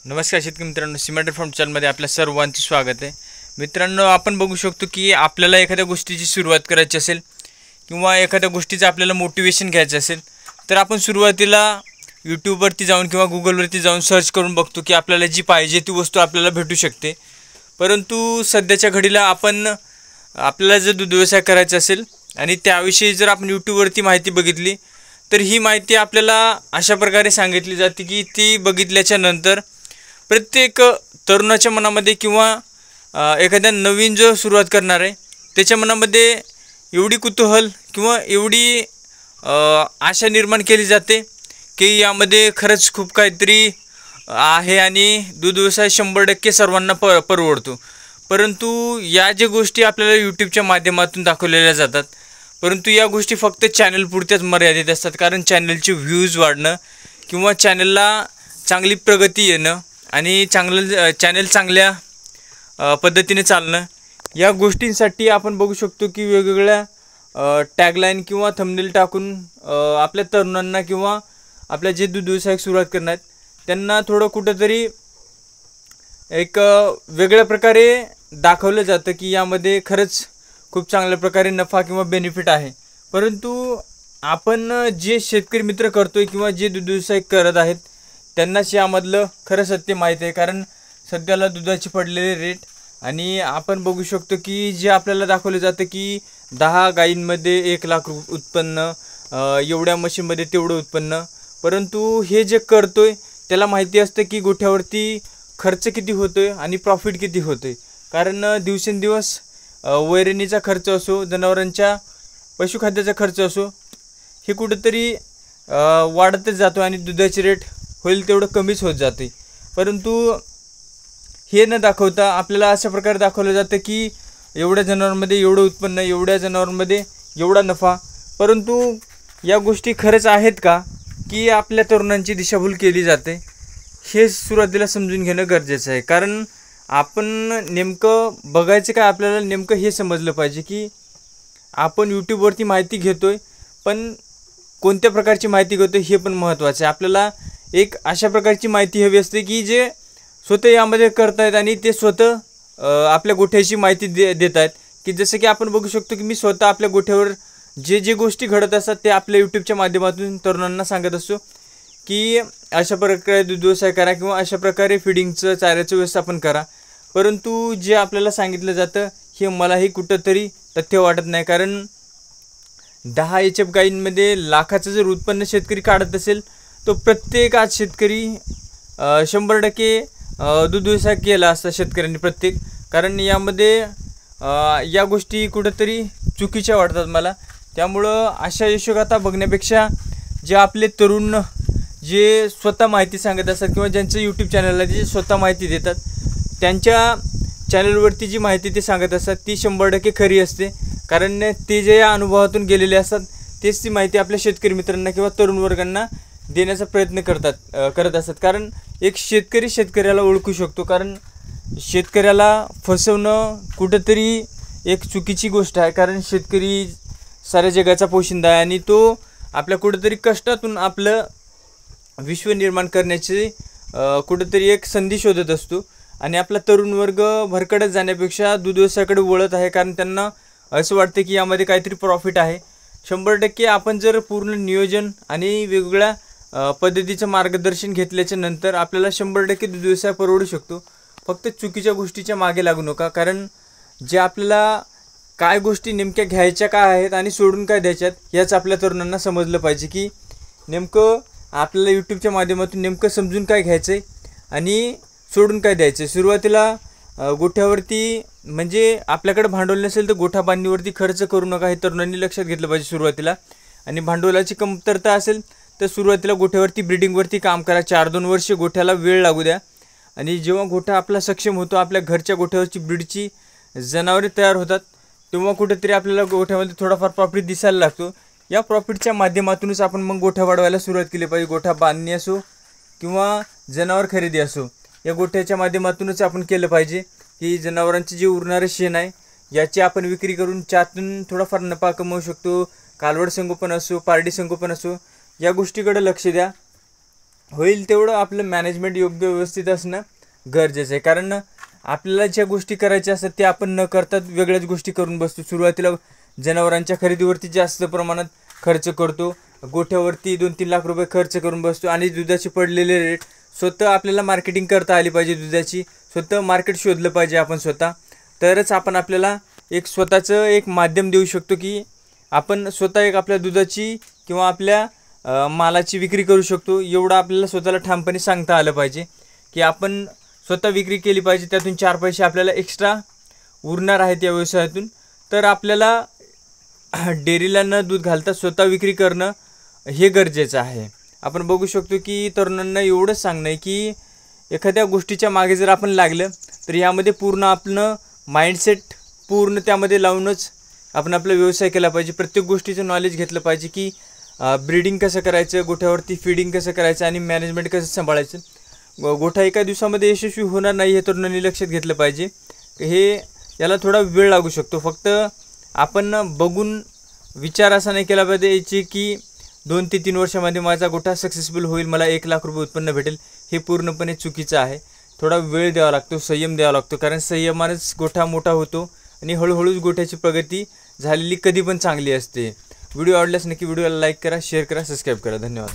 नमस्कार शेतकरी मित्रांनो, सिमेंट फार्म चॅनलमध्ये आपल्या सर्वांचे स्वागत आहे. मित्रांनो, आपण बघू शकतो की आपल्याला एखाद्या गोष्टीची सुरुवात करायची असेल किंवा एखाद्या गोष्टीचं आपल्याला मोटिवेशन घ्यायचं असेल तर आपण सुरुवातीला यूट्यूबवरती जाऊन किंवा गुगलवरती जाऊन सर्च करून बघतो की आपल्याला जी पाहिजे ती वस्तू आपल्याला भेटू शकते. परंतु सध्याच्या घडीला आपल्याला जर दूध व्यवसाय करायचा असेल आणि त्याविषयी जर आपण यूट्यूबवरती माहिती बघितली तर ही माहिती आपल्याला अशा प्रकारे सांगितली जाते की ती बघितल्याच्या नंतर प्रत्येक तरुणाच्या मनामध्ये किंवा एखाद्या नवीन जो सुरुवात करणार आहे त्याच्या मनामध्ये एवढी कुतूहल किंवा एवढी आशा निर्माण केली जाते की यामध्ये खरंच खूप काहीतरी आहे आणि दूध व्यवसाय 100% सर्वांना परवडतो. परंतु या ज्या गोष्टी आपल्याला यूट्यूबच्या माध्यमातून दाखवलेल्या जातात, परंतु या गोष्टी फक्त चॅनलपुरत्याच मर्यादित असतात. कारण चॅनलचे व्ह्यूज वाढणं किंवा चॅनलला चांगली प्रगती येणं आणि चॅनल चांगल्या पद्धतीने चालणं या गोष्टींसाठी आपण बघू शकतो की वेगवेगळ्या टॅगलाईन किंवा थंबनेल टाकून आपल्या तरुणांना किंवा आपल्या जे दूध व्यवसाय सुरुवात करणार त्यांना थोडं कुठंतरी एक वेगळ्या प्रकारे दाखवलं जातं की यामध्ये खरंच खूप चांगल्या प्रकारे नफा किंवा बेनिफिट आहे. परंतु आपण जे शेतकरी मित्र करतोय किंवा जे दूध व्यवसाय करत आहेत त्यांनाच यामधलं खरं सत्य माहीत आहे. कारण सध्याला दुधाचे पडलेले रेट आणि आपण बघू शकतो की जे आपल्याला दाखवलं जातं की 10 गायींमध्ये 1 लाख उत्पन्न, एवढ्या म्हशींमध्ये तेवढं उत्पन्न. परंतु हे जे करतोय त्याला माहिती असतं की गोठ्यावरती खर्च किती होतोय आणि प्रॉफिट किती होतोय. कारण दिवसेंदिवस वैरणीचा खर्च असो, जनावरांच्या पशुखाद्याचा खर्च असो, हे कुठंतरी वाढतच जातो आणि दुधाचे रेट होईल तेवढं कमीच होत जाते. परंतु हे न दाखवता आपल्याला अशा प्रकारे दाखवलं जातं की एवढ्या जनावरांमध्ये एवढं उत्पन्न, एवढ्या जनावरांमध्ये एवढा नफा. परंतु या गोष्टी खरंच आहेत का की आपल्या तरुणांची दिशाभूल केली जाते हे सुरुवातीला समजून घेणं गरजेचं आहे. कारण आपण नेमकं बघायचं काय, आपल्याला नेमकं हे समजलं पाहिजे की आपण यूट्यूबवरती माहिती घेतोय पण कोणत्या प्रकारची माहिती घेतोय हे पण महत्त्वाचं आहे. आपल्याला एक अशा प्रकारची माहिती हवी असते की जे स्वतः यामध्ये करतायत आणि ते स्वतः आपल्या गोठ्याची माहिती देत आहेत. की जसं की आपण बघू शकतो की मी स्वतः आपल्या गोठ्यावर जे गोष्टी घडत असतात ते आपल्या यूट्यूबच्या माध्यमातून तरुणांना सांगत असतो की अशा प्रकारे दूध व्यवसाय करा किंवा अशा प्रकारे फिडिंगचं, चाऱ्याचं व्यवस्थापन करा. परंतु जे आपल्याला सांगितलं जातं हे मलाही कुठंतरी तथ्य वाटत नाही. कारण 10 HF गायींमध्ये लाखाचं जर उत्पन्न शेतकरी काढत असेल तो प्रत्येक आज शेतकरी 100% दूध व्यवसाय केला असता शेतकऱ्यांनी प्रत्येक. कारण यामध्ये या गोष्टी कुठंतरी चुकीच्या वाटतात मला. त्यामुळं अशा यशोगाथा बघण्यापेक्षा जे आपले तरुण जे स्वतः माहिती सांगत असतात किंवा ज्यांचं यूट्यूब चॅनलला जे स्वतः माहिती देतात त्यांच्या चॅनलवरती जी माहिती ते सांगत असतात ती 100% खरी असते. कारण ते जे या अनुभवातून गेलेले असतात तेच ती माहिती आपल्या शेतकरी मित्रांना किंवा तरुण वर्गांना देण्याचा प्रयत्न करत असतात. कारण एक शेतकरी शेतकऱ्याला ओळखू शकतो. कारण शेतकऱ्याला फसवणं कुठंतरी एक चुकीची गोष्ट आहे. कारण शेतकरी साऱ्या जगाचा पोशिंदा आहे आणि तो आपल्या कुठंतरी कष्टातून आपलं विश्व निर्माण करण्याची कुठंतरी एक संधी शोधत असतो. आणि आपला तरुण वर्ग भरकटत जाण्यापेक्षा दूध व्यवसायाकडे वळत आहे. कारण त्यांना असं वाटतं की यामध्ये काहीतरी प्रॉफिट आहे. 100% आपण जर पूर्ण नियोजन आणि वेगवेगळ्या पद्धतीचं मार्गदर्शन घेतल्याच्या नंतर आपल्याला 100% दूध व्यवसाय परवडू शकतो. फक्त चुकीच्या गोष्टीच्या मागे लागू नका. कारण जे आपल्याला काय गोष्टी नेमक्या घ्यायच्या काय आहेत आणि सोडून काय द्यायच्यात याच आपल्या तरुणांना समजलं पाहिजे की नेमकं आपल्याला यूट्यूबच्या माध्यमातून नेमकं समजून काय घ्यायचं आहे आणि सोडून काय द्यायचं आहे. सुरुवातीला गोठ्यावरती म्हणजे आपल्याकडे भांडवल नसेल तर गोठा बांधणीवरती खर्च करू नका, हे तरुणांनी लक्षात घेतलं पाहिजे सुरुवातीला. आणि भांडवलाची कमतरता असेल तर सुरुवातीला गोठ्यावरती ब्रीडिंगवरती काम करा. 4-2 वर्ष गोठ्याला वेळ लागू द्या. आणि जेव्हा गोठा आपला सक्षम होतो, आपल्या घरच्या गोठ्यावरची ब्रीडची जनावरे तयार होतात, तेव्हा कुठेतरी आपल्याला गोठ्यामध्ये थोडाफार प्रॉफिट दिसायला लागतो. या प्रॉफिटच्या माध्यमातूनच आपण मग गोठा वाढवायला सुरुवात केली पाहिजे. गोठा बांधणी असो किंवा जनावर खरेदी असो, या गोठ्याच्या माध्यमातूनच आपण केलं पाहिजे की जनावरांचे जे उरणारे शेण आहे याची आपण विक्री करून त्यातून थोडाफार नफा कमवू शकतो. कालवड संगोपन असो, पारडी संगोपन असो, या गोष्टीकडे लक्ष द्या. होईल तेवढं आपलं मॅनेजमेंट योग्य व्यवस्थित असणं गरजेचं आहे. कारण आपल्याला ज्या गोष्टी करायच्या असतात त्या आपण न करता वेगळ्याच गोष्टी करून बसतो. सुरुवातीला जनावरांच्या खरेदीवरती जास्त प्रमाणात खर्च करतो, गोठ्यावरती 2-3 लाख रुपये खर्च करून बसतो आणि दुधाचे पडलेले रेट. स्वतः आपल्याला मार्केटिंग करता आली पाहिजे दुधाची, स्वतः मार्केट शोधलं पाहिजे आपण स्वतः. तरच आपण आपल्याला एक स्वतःचं एक माध्यम देऊ शकतो की आपण स्वतः एक आपल्या दुधाची किंवा आपल्या मालाची विक्री करू शकतो. एवढं आपल्याला स्वतःला ठामपणे सांगता आलं पाहिजे की आपण स्वतः विक्री केली पाहिजे. त्यातून 4 पैसे आपल्याला एक्स्ट्रा उरणार आहेत या व्यवसायातून. तर आपल्याला डेअरीला न दूध घालता स्वतः विक्री करणं हे गरजेचं आहे. आपण बघू शकतो की तरुणांना एवढंच सांगणं आहे की एखाद्या गोष्टीच्या मागे जर आपण लागलं तर यामध्ये पूर्ण आपलं माइंडसेट पूर्ण त्यामध्ये लावूनच आपण आपला व्यवसाय केला पाहिजे. प्रत्येक गोष्टीचं नॉलेज घेतलं पाहिजे की ब्रीडिंग कसं करायचं, गोठ्यावरती फीडिंग कसं करायचं आणि मॅनेजमेंट कसं सांभाळायचं. गोठा एका दिवसामध्ये यशस्वी होणार नाही हे तरुणांनी लक्षात घेतलं पाहिजे. याला थोडा वेळ लागू शकतो. फक्त आपण बघून विचार असा नाही केला पाहिजे की 2 ते 3 वर्षामध्ये माझा गोठा सक्सेसफुल होईल, मला 1 लाख रुपये उत्पन्न भेटेल. हे पूर्णपणे चुकीचं आहे. थोडा वेळ द्यावा लागतो, संयम द्यावा लागतो. कारण संयमानेच गोठा मोठा होतो आणि हळूहळूच गोठ्याची प्रगती झालेली कधी पण चांगली असते. व्हिडिओ आवडल्यास नक्की व्हिडिओला लाईक करा, शेअर करा, सबस्क्राईब करा. धन्यवाद.